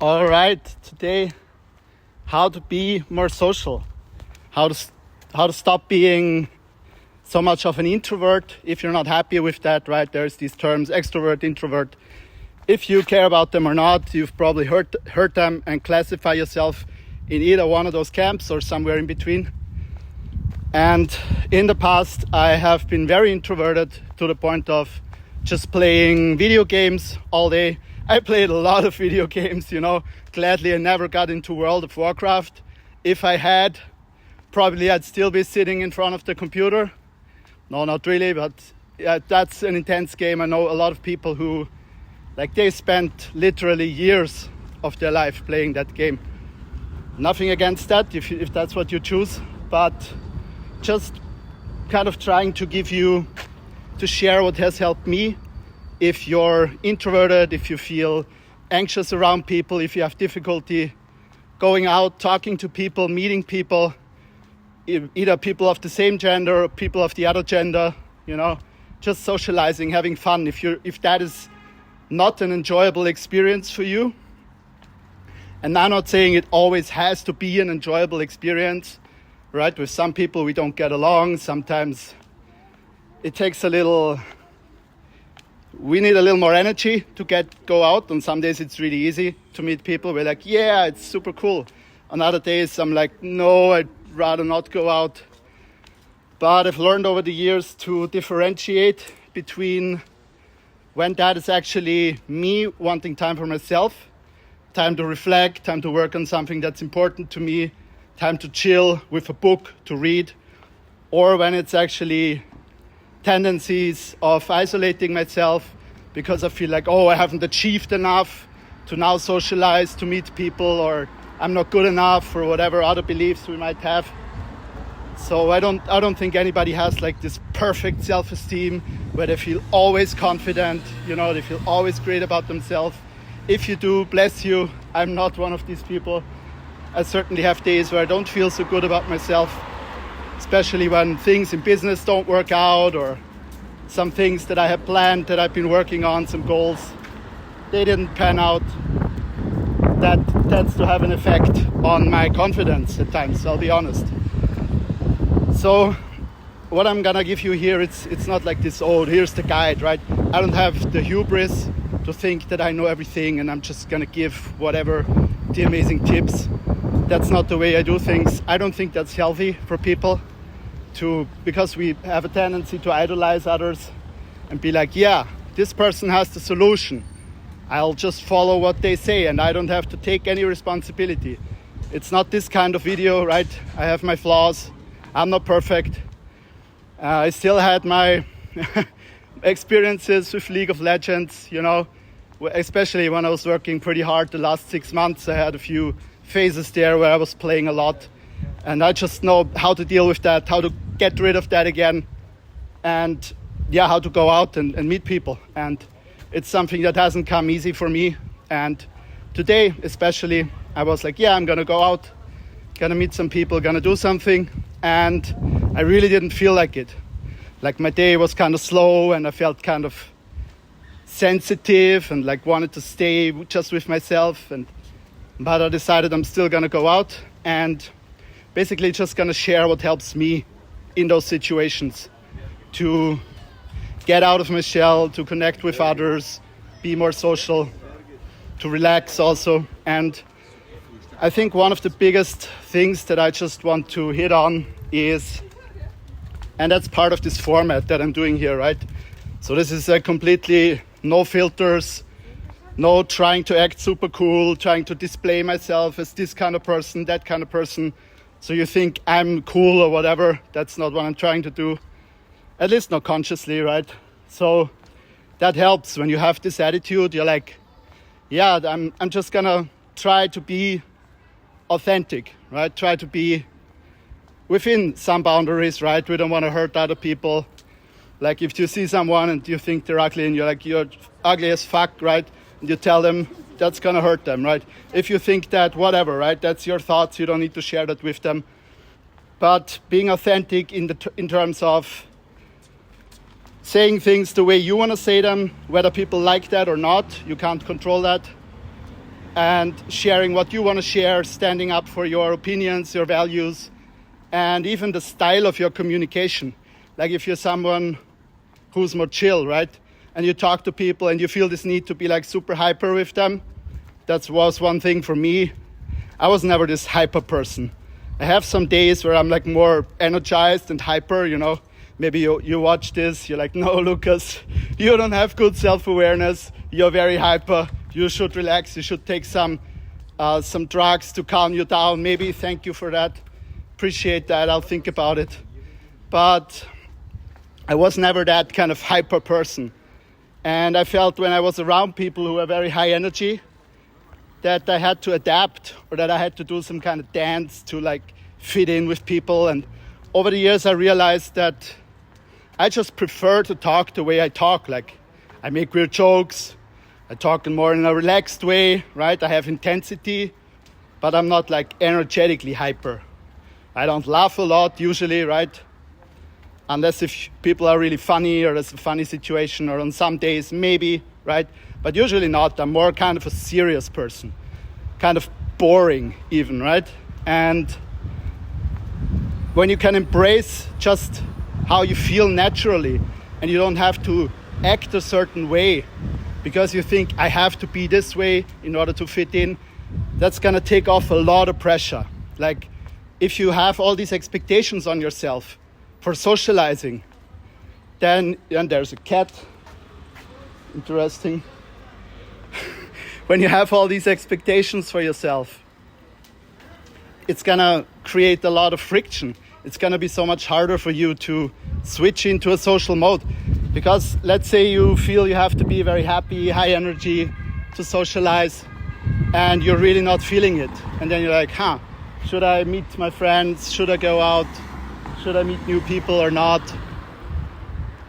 All right, today, how to be more social, how to stop being so much of an introvert. If you're not happy with that, right? There's these terms, extrovert, introvert. If you care about them or not, you've probably heard them and classify yourself in either one of those camps or somewhere in between. And in the past, I have been very introverted to the point of just playing video games all day. I played a lot of video games, Gladly, I never got into World of Warcraft. If I had, probably I'd still be sitting in front of the computer. No, not really, but yeah, that's an intense game. I know a lot of people who, they spent literally years of their life playing that game. Nothing against that, if that's what you choose, but just kind of trying to share what has helped me. If you're introverted, if you feel anxious around people, if you have difficulty going out, talking to people, meeting people, either people of the same gender or people of the other gender, just socializing, having fun. If that is not an enjoyable experience for you, and I'm not saying it always has to be an enjoyable experience, right? With some people we don't get along. Sometimes it takes we need a little more energy to go out. On some days it's really easy to meet people. We're like, yeah, it's super cool. On other days I'm like, no, I'd rather not go out. But I've learned over the years to differentiate between when that is actually me wanting time for myself, time to reflect, time to work on something that's important to me, time to chill with a book to read, or when it's actually tendencies of isolating myself because I feel like, I haven't achieved enough to now socialize, to meet people, or I'm not good enough, or whatever other beliefs we might have. So I don't think anybody has this perfect self-esteem where they feel always confident, they feel always great about themselves. If you do, bless you. I'm not one of these people. I certainly have days where I don't feel so good about myself, especially when things in business don't work out, or some things that I had planned that I've been working on, some goals, they didn't pan out. That tends to have an effect on my confidence at times, I'll be honest. So what I'm gonna give you here, it's not like this, here's the guide, right? I don't have the hubris to think that I know everything and I'm just gonna give whatever the amazing tips. That's not the way I do things. I don't think that's healthy for people because we have a tendency to idolize others and be like, yeah, this person has the solution. I'll just follow what they say and I don't have to take any responsibility. It's not this kind of video, right? I have my flaws. I'm not perfect. I still had my experiences with League of Legends, especially when I was working pretty hard the last 6 months. I had a few phases there where I was playing a lot, and I just know how to deal with that, how to get rid of that again, and how to go out and meet people. And it's something that hasn't come easy for me. And today especially, I was like, I'm gonna go out, gonna meet some people, gonna do something, and I really didn't feel like it. My day was kind of slow and I felt kind of sensitive and wanted to stay just with myself, but I decided I'm still gonna go out and basically just gonna share what helps me in those situations to get out of my shell, to connect with others, be more social, to relax also. And I think one of the biggest things that I just want to hit on is, and that's part of this format that I'm doing here, right? So this is a completely no filters, no trying to act super cool, trying to display myself as this kind of person, that kind of person, so you think I'm cool or whatever. That's not what I'm trying to do, at least not consciously, right? So that helps when you have this attitude. You're like, I'm just gonna try to be authentic, right? Try to be within some boundaries, right? We don't want to hurt other people. If you see someone and you think they're ugly and you're like, you're ugly as fuck, right? And you tell them, that's gonna hurt them, right? If you think that, whatever, right? That's your thoughts. You don't need to share that with them. But being authentic in terms of saying things the way you want to say them, whether people like that or not, you can't control that. and sharing what you want to share, standing up for your opinions, your values, and even the style of your communication. Like if you're someone who's more chill, right? And you talk to people and you feel this need to be like super hyper with them. That was one thing for me. I was never this hyper person. I have some days where I'm like more energized and hyper, you know. Maybe you watch this, you're like, no, Lucas, you don't have good self-awareness. You're very hyper. You should relax. You should take some drugs to calm you down. Maybe, thank you for that. Appreciate that. I'll think about it. But I was never that kind of hyper person. And I felt when I was around people who were very high energy, that I had to adapt, or that I had to do some kind of dance to like fit in with people. And over the years I realized that I just prefer to talk the way I talk. Like I make weird jokes, I talk more in a relaxed way, right? I have intensity, but I'm not like energetically hyper. I don't laugh a lot usually, right? Unless if people are really funny or there's a funny situation, or on some days maybe, right? But usually not. I'm more kind of a serious person, kind of boring even, right? And when you can embrace just how you feel naturally, and you don't have to act a certain way because you think I have to be this way in order to fit in, that's gonna take off a lot of pressure. Like if you have all these expectations on yourself for socializing, then, and there's a cat, interesting. When you have all these expectations for yourself, it's gonna create a lot of friction. It's gonna be so much harder for you to switch into a social mode. Because let's say you feel you have to be very happy, high energy to socialize, and you're really not feeling it. And then you're like, should I meet my friends? Should I go out? Should I meet new people or not?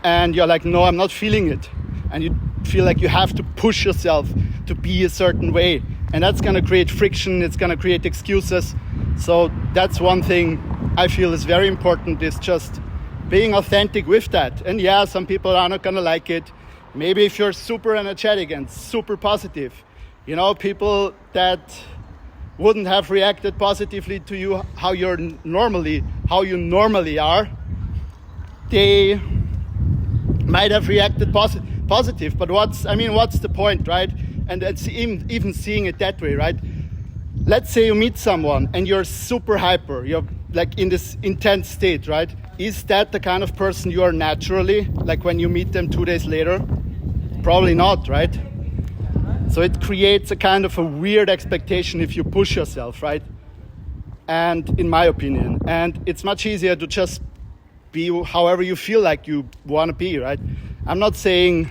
And you're like, no, I'm not feeling it. And you feel like you have to push yourself to be a certain way. And that's gonna create friction, it's gonna create excuses. So that's one thing I feel is very important, is just being authentic with that. And yeah, some people are not gonna like it. Maybe if you're super energetic and super positive, you know, people that wouldn't have reacted positively to you how you normally are, they might have reacted positive. But what's the point, right? And it's even seeing it that way, right? Let's say you meet someone and you're super hyper, you're like in this intense state, right? Is that the kind of person you are naturally, like when you meet them 2 days later? Probably not, right? So it creates a kind of a weird expectation if you push yourself, right? And in my opinion, and it's much easier to just be however you feel like you want to be, right? I'm not saying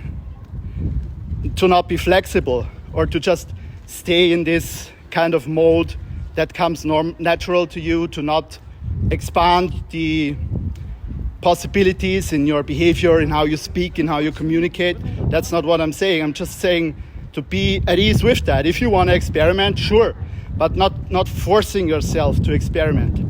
to not be flexible or to just stay in this kind of mode that comes natural to you, to not expand the possibilities in your behavior, in how you speak, in how you communicate. That's not what I'm saying. I'm just saying to be at ease with that. If you want to experiment, sure, but not forcing yourself to experiment.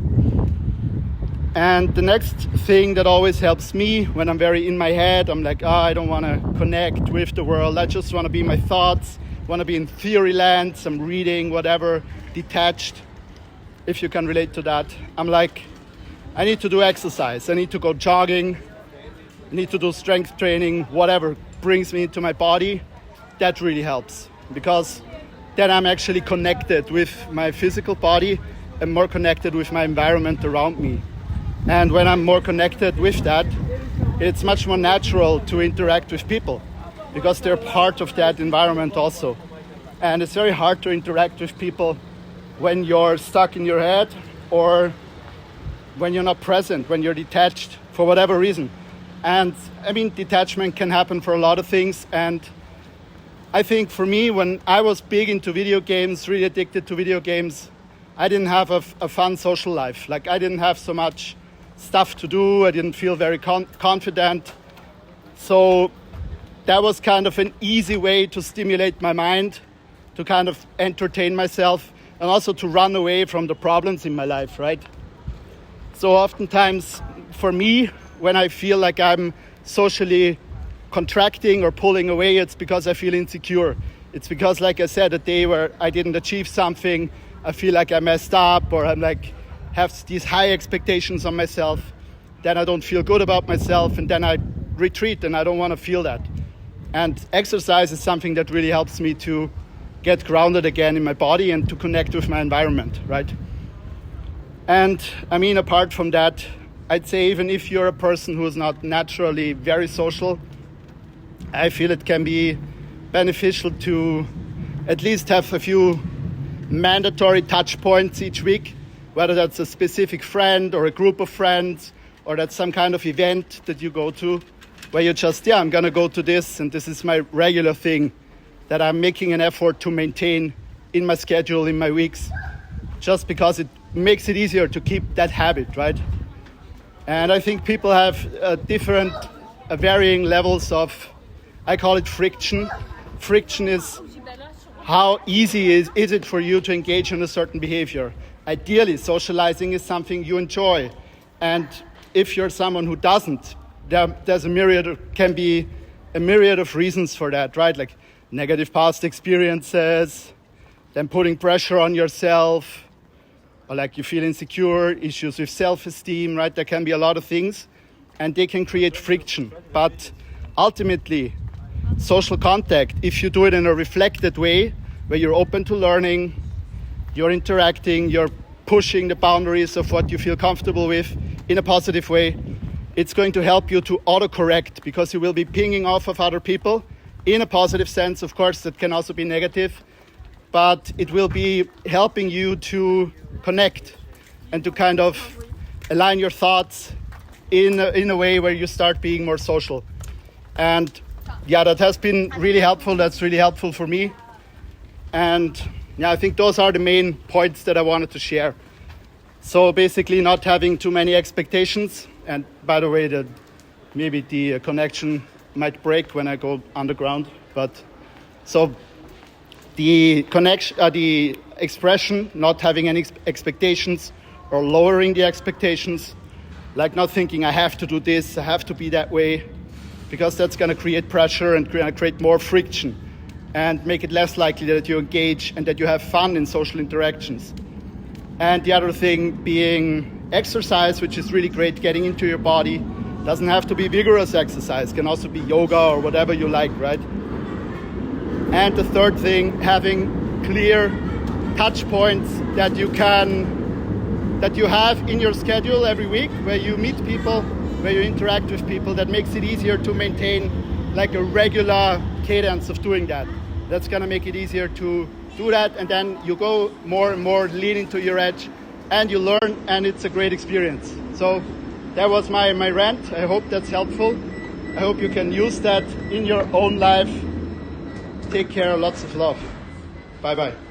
And the next thing that always helps me when I'm very in my head, I'm like, I don't want to connect with the world. I just want to be in my thoughts, want to be in theory land, some reading, whatever, detached. If you can relate to that, I'm like, I need to do exercise. I need to go jogging. I need to do strength training, whatever brings me into my body. That really helps, because then I'm actually connected with my physical body and more connected with my environment around me. And when I'm more connected with that, it's much more natural to interact with people because they're part of that environment also. And it's very hard to interact with people when you're stuck in your head or when you're not present, when you're detached for whatever reason. And I mean, detachment can happen for a lot of things. And I think for me, when I was big into video games, really addicted to video games, I didn't have a fun social life. Like I didn't have so much stuff to do. I didn't feel very confident. So that was kind of an easy way to stimulate my mind, to kind of entertain myself, and also to run away from the problems in my life, right? So oftentimes for me, when I feel like I'm socially contracting or pulling away, it's because I feel insecure. It's because, like I said, a day where I didn't achieve something, I feel like I messed up, or I'm like have these high expectations on myself, then I don't feel good about myself, and then I retreat, and I don't want to feel that. And exercise is something that really helps me to get grounded again in my body and to connect with my environment, right? And I mean, apart from that, I'd say even if you're a person who is not naturally very social, I feel it can be beneficial to at least have a few mandatory touch points each week, whether that's a specific friend or a group of friends, or that's some kind of event that you go to, where you just, I'm gonna go to this, and this is my regular thing that I'm making an effort to maintain in my schedule, in my weeks, just because it makes it easier to keep that habit, right? And I think people have varying levels of, I call it friction. Friction is how easy is it for you to engage in a certain behavior. Ideally, socializing is something you enjoy. And if you're someone who doesn't, can be a myriad of reasons for that, right? Like negative past experiences, then putting pressure on yourself, or like you feel insecure, issues with self-esteem, right? There can be a lot of things, and they can create friction. But ultimately, social contact, if you do it in a reflected way, where you're open to learning, you're interacting, you're pushing the boundaries of what you feel comfortable with in a positive way, it's going to help you to autocorrect, because you will be pinging off of other people in a positive sense. Of course, that can also be negative, but it will be helping you to connect and to kind of align your thoughts in a way where you start being more social. And that has been really helpful. That's really helpful for me. And I think those are the main points that I wanted to share. So basically not having too many expectations. And by the way, maybe the connection might break when I go underground. But so the connection, the expression, not having any expectations or lowering the expectations, like not thinking I have to do this, I have to be that way, because that's going to create pressure and create more friction and make it less likely that you engage and that you have fun in social interactions. And the other thing being exercise, which is really great, getting into your body. Doesn't have to be vigorous exercise, can also be yoga or whatever you like, right? And the third thing, having clear touch points that you have in your schedule every week, where you meet people, where you interact with people. That makes it easier to maintain like a regular cadence of doing that. That's gonna make it easier to do that, and then you go more and more lean into your edge, and you learn, and it's a great experience. So that was my rant. I hope that's helpful. I hope you can use that in your own life. Take care, lots of love. Bye-bye.